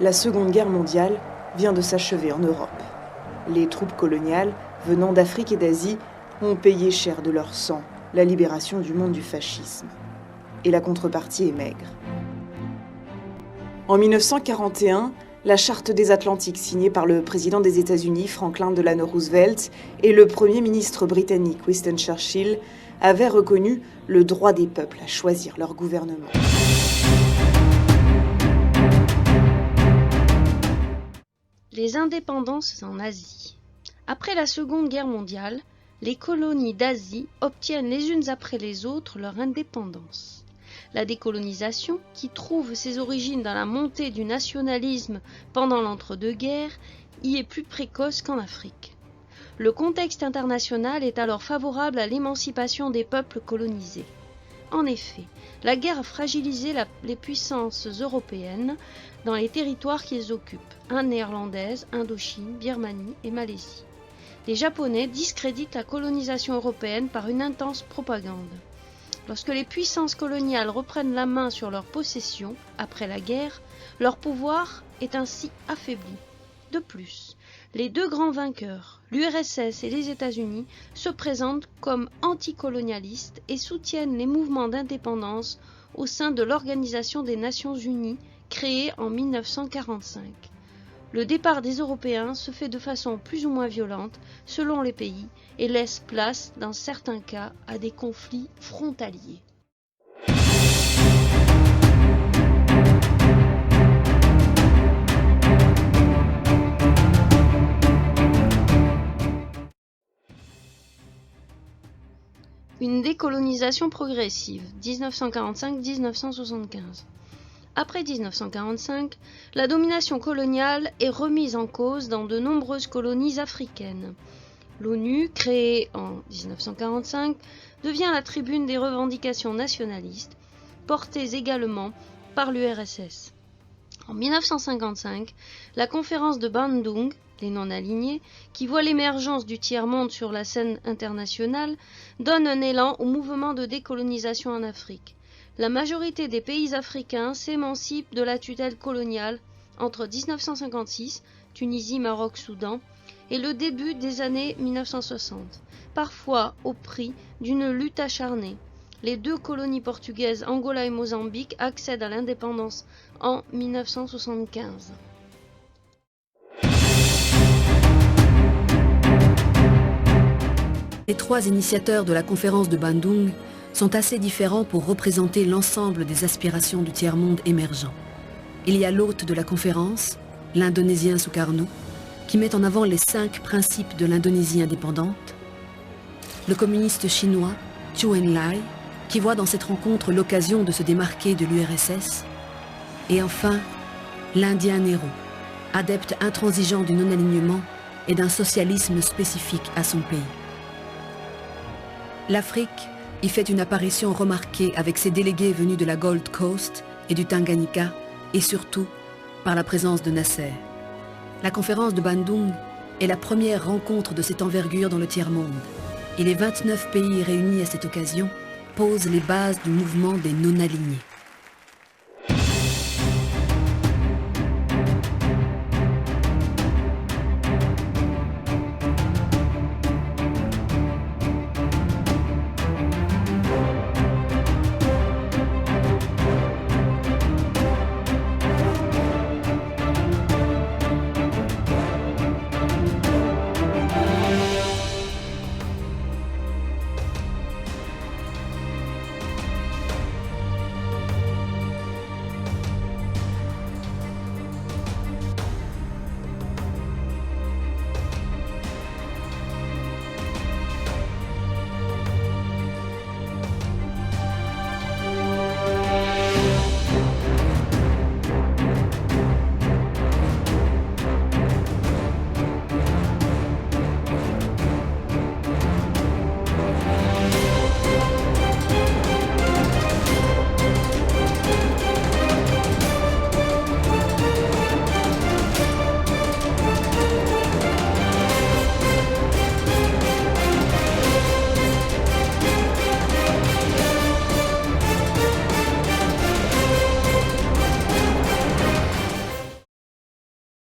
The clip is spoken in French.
La Seconde Guerre mondiale vient de s'achever en Europe. Les troupes coloniales, venant d'Afrique et d'Asie, ont payé cher de leur sang la libération du monde du fascisme. Et la contrepartie est maigre. En 1941, la Charte des Atlantiques, signée par le président des États-Unis, Franklin Delano Roosevelt, et le Premier ministre britannique, Winston Churchill, avait reconnu le droit des peuples à choisir leur gouvernement. Les indépendances en Asie. Après la Seconde Guerre mondiale, les colonies d'Asie obtiennent les unes après les autres leur indépendance. La décolonisation, qui trouve ses origines dans la montée du nationalisme pendant l'entre-deux-guerres, y est plus précoce qu'en Afrique. Le contexte international est alors favorable à l'émancipation des peuples colonisés. En effet, la guerre a fragilisé les puissances européennes dans les territoires qu'ils occupent, Inde néerlandaise, Indochine, Birmanie et Malaisie. Les Japonais discréditent la colonisation européenne par une intense propagande. Lorsque les puissances coloniales reprennent la main sur leurs possessions après la guerre, leur pouvoir est ainsi affaibli. De plus, les deux grands vainqueurs, l'URSS et les États-Unis, se présentent comme anticolonialistes et soutiennent les mouvements d'indépendance au sein de l'Organisation des Nations Unies créée en 1945. Le départ des Européens se fait de façon plus ou moins violente selon les pays et laisse place, dans certains cas, à des conflits frontaliers. Une décolonisation progressive, 1945-1975. Après 1945, la domination coloniale est remise en cause dans de nombreuses colonies africaines. L'ONU, créée en 1945, devient la tribune des revendications nationalistes, portées également par l'URSS. En 1955, la conférence de Bandung, les non-alignés, qui voit l'émergence du tiers-monde sur la scène internationale, donne un élan au mouvement de décolonisation en Afrique. La majorité des pays africains s'émancipent de la tutelle coloniale entre 1956, Tunisie, Maroc, Soudan, et le début des années 1960, parfois au prix d'une lutte acharnée. Les deux colonies portugaises, Angola et Mozambique, accèdent à l'indépendance en 1975. Les trois initiateurs de la conférence de Bandung sont assez différents pour représenter l'ensemble des aspirations du tiers-monde émergent. Il y a l'hôte de la conférence, l'Indonésien Sukarno, qui met en avant les 5 principes de l'Indonésie indépendante, le communiste chinois Zhou Enlai, qui voit dans cette rencontre l'occasion de se démarquer de l'URSS, et enfin l'Indien Nehru, adepte intransigeant du non-alignement et d'un socialisme spécifique à son pays. L'Afrique y fait une apparition remarquée avec ses délégués venus de la Gold Coast et du Tanganyika, et surtout par la présence de Nasser. La conférence de Bandung est la première rencontre de cette envergure dans le tiers-monde, et les 29 pays réunis à cette occasion posent les bases du mouvement des non-alignés.